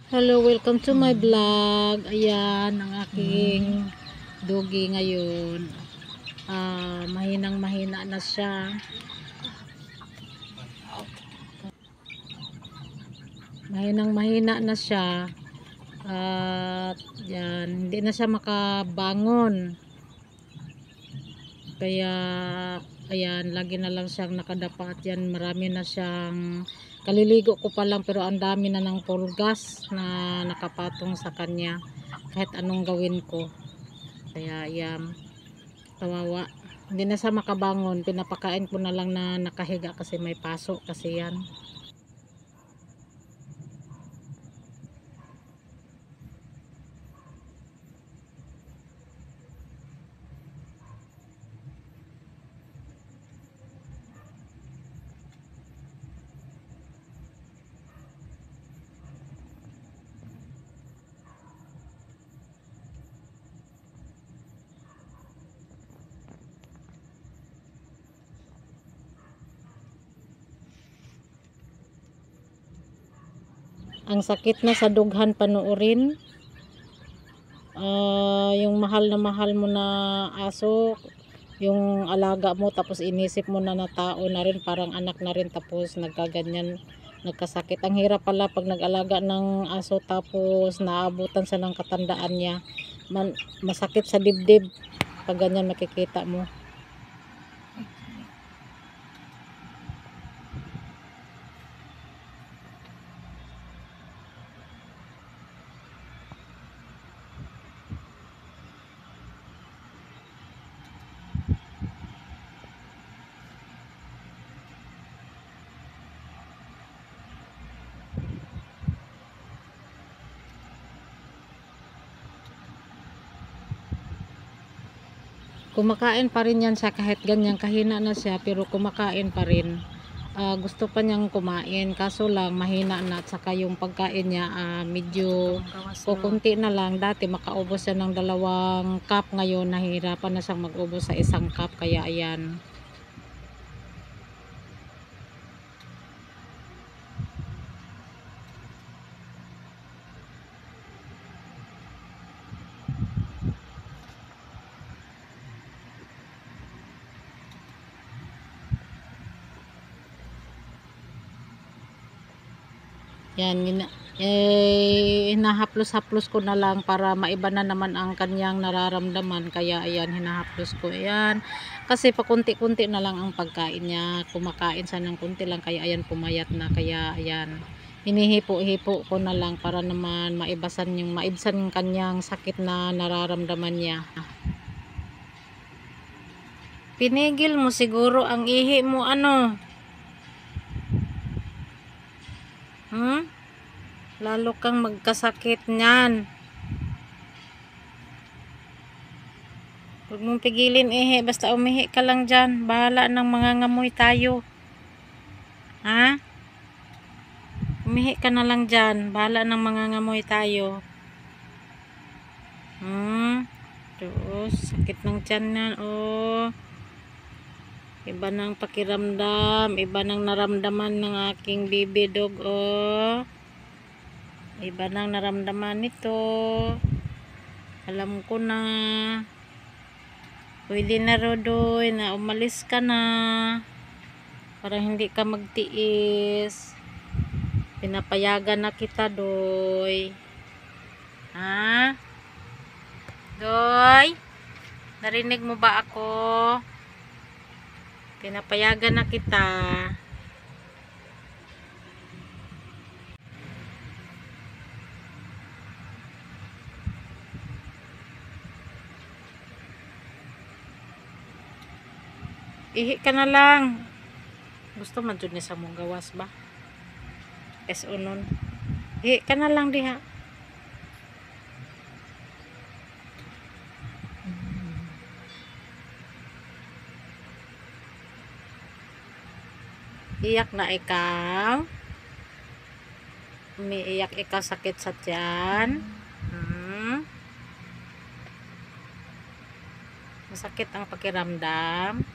Hello, welcome to my vlog. Ayan, ang aking doggy ngayon. Mahinang mahina na siya. Mahinang mahina na siya. At yan, hindi na siya makabangon. Kaya, ayan, lagi na lang siyang nakadapa at yan, marami na siyang kaliligo ko pa lang pero ang dami na ng pulgas na nakapatong sa kanya kahit anong gawin ko. Kaya, ayan. Kawawa, hindi na siya makabangon, pinapakain ko na lang na nakahiga kasi may paso kasi yan. Ang sakit na sa dughan panuorin, yung mahal mo na aso, yung alaga mo tapos inisip mo na na tao na rin, parang anak na rin, tapos nagkaganyan, nagkasakit. Ang hirap pala pag nag-alaga ng aso tapos naabutan sa ng katandaan niya. Masakit sa dibdib pag ganyan makikita mo. Kumakain pa rin yan siya kahit ganyan kahina na siya, pero kumakain pa rin. Gusto pa niyang kumain kaso lang mahina na, at saka yung pagkain niya medyo kukunti na lang. Dati makaubos siya ng 2 cup, ngayon nahihirapan na siyang mag-ubos sa 1 cup, kaya ayan. Yan, hinahaplos-haplos ko na lang para maiba na naman ang kanyang nararamdaman. Kaya ayan, hinahaplos ko. Ayan, kasi pakunti-kunti na lang ang pagkain niya. Kumakain siya ng kunti lang, kaya ayan, pumayat na. Kaya ayan, hinihipo-hipo ko na lang para naman maibsan yung kanyang sakit na nararamdaman niya. Pinigil mo siguro ang ihi mo, ano? Lalo kang magkasakit niyan. Huwag mong pigilin ihi, basta umihi ka lang dyan. Bahala ng mga ngamoy tayo. Ha? Umihi ka na lang dyan. Bahala ng mga ngamoy tayo. Tapos, sakit ng tiyan yan. Oh. Iba ng pakiramdam. Iba ng naramdaman ng aking baby dog. Oh. Iba ng naramdaman nito. Alam ko na. Pwede na, Rodoy, na umalis ka na para hindi ka magtiis. Pinapayagan na kita, Doy. Ha? Doy? Narinig mo ba ako? Pinapayagan na kita. Ihi ka na lang. Gusto man dyan ni sa mong gawas ba? Es unon. Ihi ka na lang diha. Iyak na ikaw. Umiiyak ikaw, sakit sa tiyan. Masakit ang pakiramdam.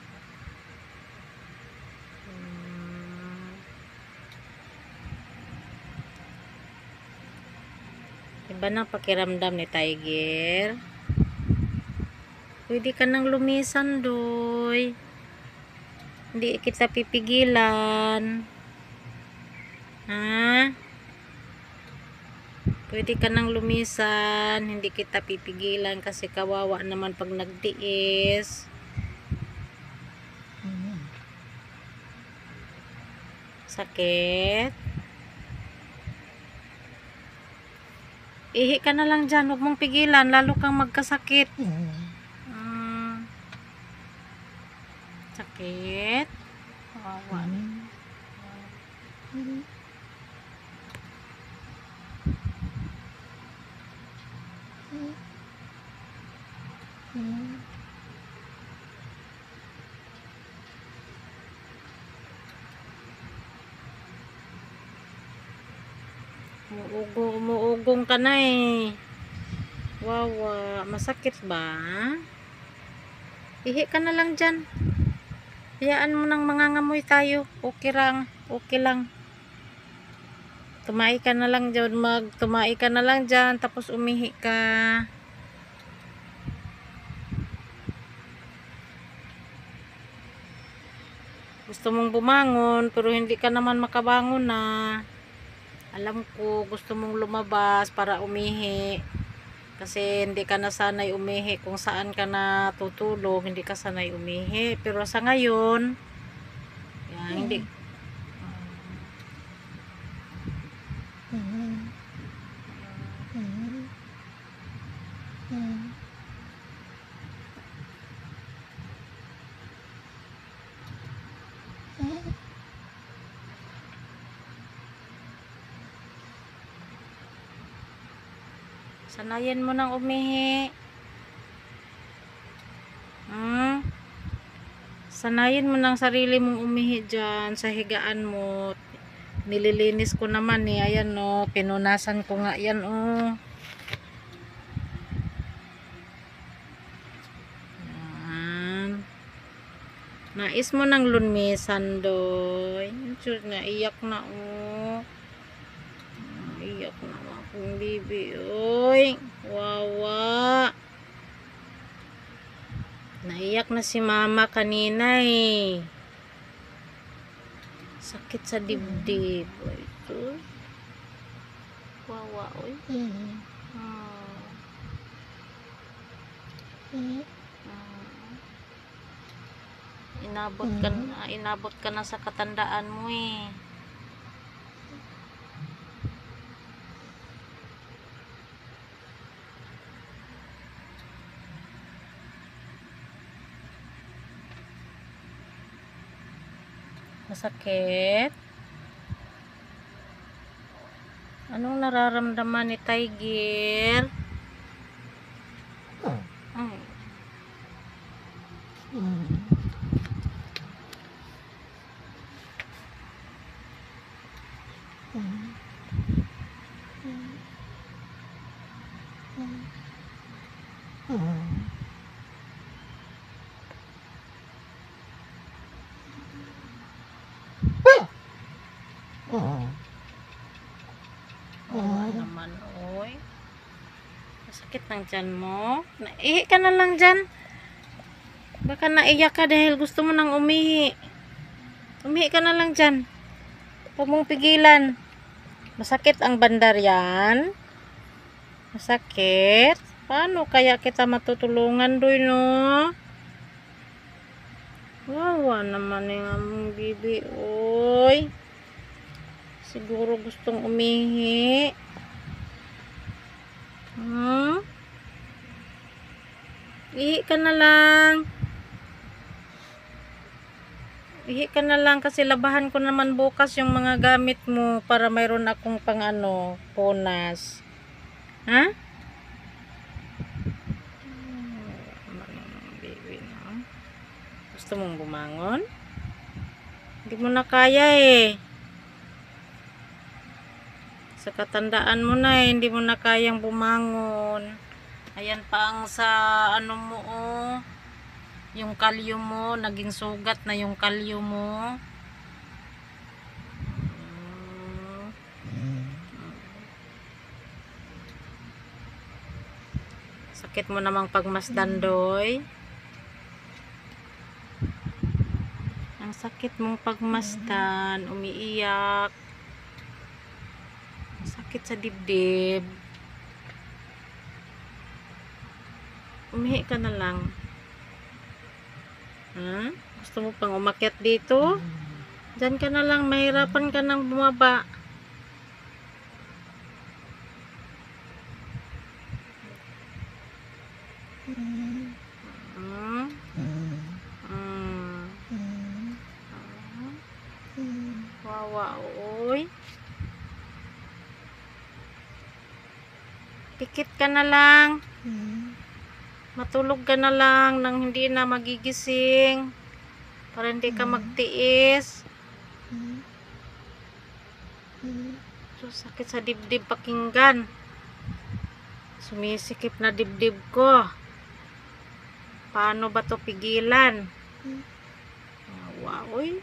Iba na pakiramdam ni Tiger. Pwede ka nang lumisan, Doy. Hindi kita pipigilan. Ha? Pwede ka nang lumisan. Hindi kita pipigilan kasi kawawa naman pag nagtiis. Sakit. Ihi ka na lang dyan. Huwag mong pigilan. Lalo kang magkasakit. Sakit. Kawawa. Umuugong ka na eh. Wawa. Masakit ba? Ihi ka na lang dyan. Hayaan mo nang mangangamoy tayo. Okay lang. Okay lang. Tumai ka na lang dyan. Tumai ka na lang dyan. Tapos umihi ka. Gusto mong bumangon pero hindi ka naman makabangon na. Alam ko gusto mong lumabas para umihi. Kasi hindi ka na sanay umihi kung saan ka na tutulog, hindi ka sanay umihi. Pero sa ngayon, yan, hindi. Sanayin mo nang umihi. Sanayin mo ng sarili mong umihi dyan sa higaan mo. Nililinis ko naman eh. Ayan o. Pinunasan ko nga yan o. Yan. Nais mo ng lumisan, Doy. Naiyak na o. Naiyak na akong bibi. Oy. Wawa. Naiyak na si mama kanina eh. Sakit sa dibdib. Ito. Wawa, oy. Inabot ka na sa katandaan mo eh. Masakit. Anong nararamdaman ni Tiger? Ay. Naman, oy. Masakit ng tiyan mo. Naihi ka na lang dyan. Baka naiyak ka dahil gusto mo nang umihi. Umihi ka na lang dyan. Huwag mong pigilan. Masakit ang bandar yan. Masakit. Paano kaya kita matutulungan, Doy, no? Wawa naman yung among bibi, oy. Siguro gustong umihi. Ihi ka na lang. Ihi ka na lang kasi labahan ko naman bukas yung mga gamit mo para mayroon akong pang punas. Ha? Baby, no? Gusto mong bumangon? Hindi mo na kaya eh. Sa katandaan mo na eh, hindi mo na kayang bumangon. Ayan pa ang sa mo oh. Yung kalyo mo, naging sugat na yung kalyo mo. Sakit mo namang pagmasdan, Doy. Ang sakit mong pagmasdan, umiiyak. Ang sakit sa dibdib. Umihi ka na lang. Ha? Gusto mo pang umakyat dito? Diyan ka na lang, mahirapan ka nang bumaba. Hmm? Wawa, oy. Pikit ka na lang. Matulog ka na lang nang hindi na magigising. Para hindi ka magtiis. So, sakit sa dibdib pakinggan. Sumisikip na dibdib ko. Paano ba to pigilan? Wow, oy.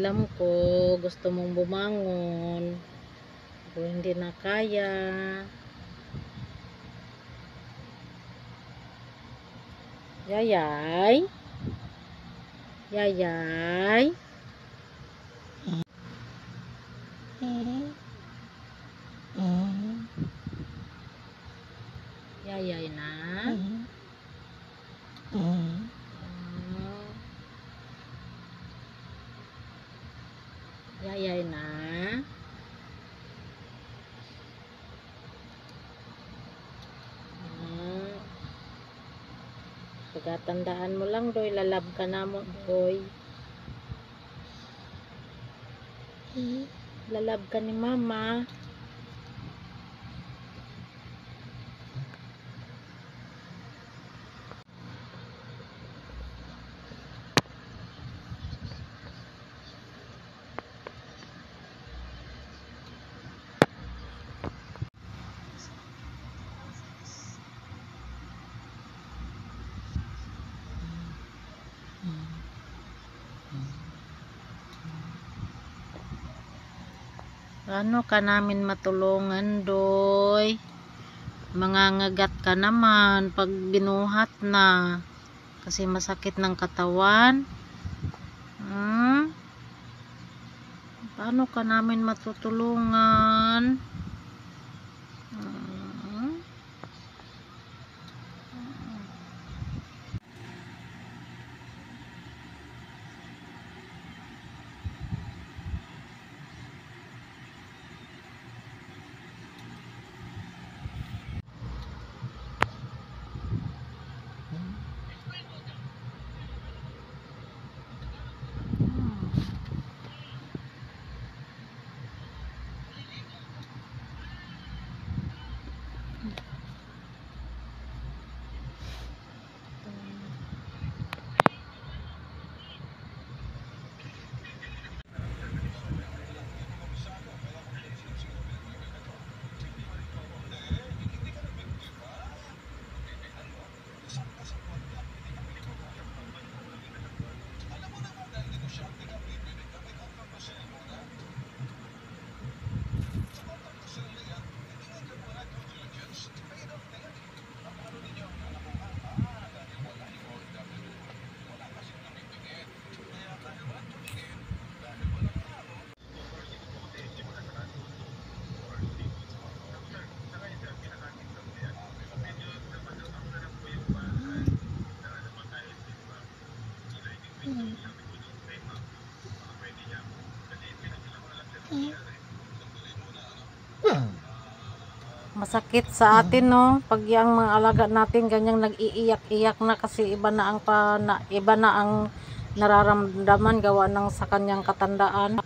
Alam ko, gusto mong bumangon. Pero hindi na kaya. Yayay? Yayay? Yayay na? Yayay na? Pagkatandaan mo lang, Doy, lalab ka na mo, Doy. Lalab ka ni Mama. Paano ka namin matulungan, Doy? Mangangagat ka naman pag binuhat na. Kasi masakit ng katawan. Paano ka namin matutulungan? Masakit sa atin, no, pag yung mga alaga natin ganyang nag-iiyak-iyak na kasi iba na ang nararamdaman gawa ng sa kanyang katandaan.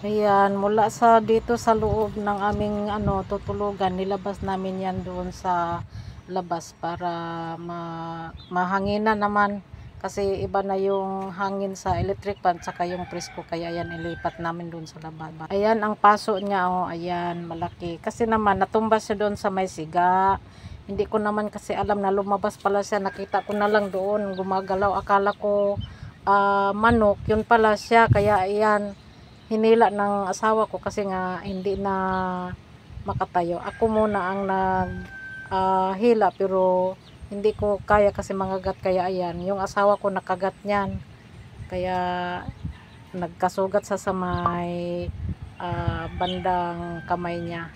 Ayan, mula sa dito sa loob ng aming tutulugan, nilabas namin yan doon sa labas para mahanginan naman kasi iba na yung hangin sa electric fan saka yung presko, kaya yan ilipat namin doon sa labas. Ayan ang paso niya, oh, ayan, malaki. Kasi naman natumbas siya doon sa may siga. Hindi ko naman kasi alam na lumabas pala siya. Nakita ko na lang doon gumagalaw. Akala ko manok, yun pala siya. Kaya ayan, hinila ng asawa ko kasi nga hindi na makatayo. Ako muna ang hila pero hindi ko kaya kasi mangagat, kaya ayan, yung asawa ko nakagat niyan. Kaya nagkasugat sa may bandang kamay niya.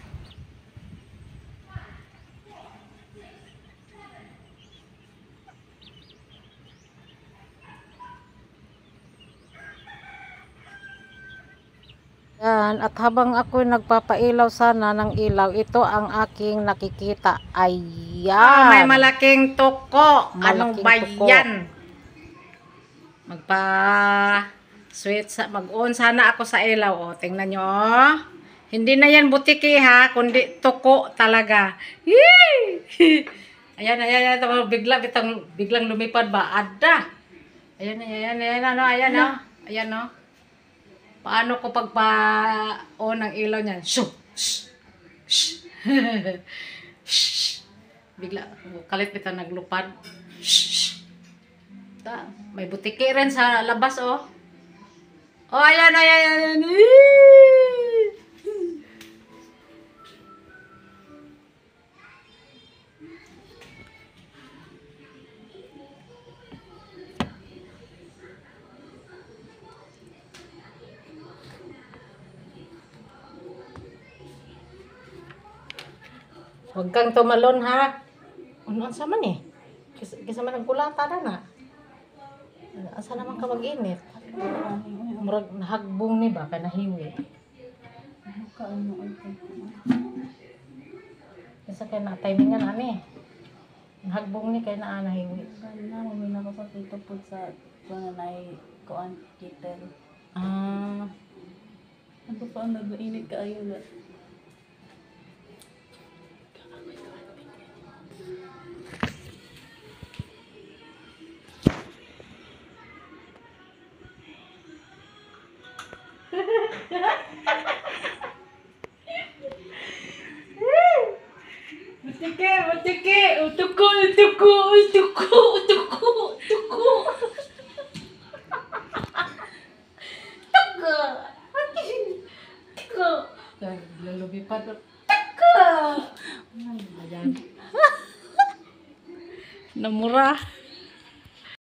Yan, at habang ako nagpapailaw sana ng ilaw, ito ang aking nakikita. Ayan. May malaking tuko. Anong Malaking ba tuko. yan? Mag-on sana ako sa ilaw. O, tingnan nyo. Hindi na yan butiki ha, kundi tuko talaga. Yee! Ayan, ayan, ayan. Biglang lumipad ba? Ada. Ayan, ayan, ayan, ano, ayan, o. Ayan, o. Paano ko pagpa-on ang ilaw niyan? Shoo! Shh! Shh! Shh! Bigla, kalit kita naglupad. Shh! May butiki rin sa labas, oh. Oh, ayan, ayan, ayan. Huwag kang tumalon, ha? Ano sa man eh? Kisa man ang kulata na. Asa naman ka mag-init? Murag nahagbong ni ba? Kaya nahiwi. Kisa kaya na timingan ani. Nahagbong ni kaya na nahiwi. May nakapakita po sa pananay kuan kitel. Ah, Ano pa ang nag-init ka ayun ba? Butike, butike! Utuko, utuko, utuko, utuko, utuko! Tuko! Tuko! Lalubipad. Tuko! Ayan. namura.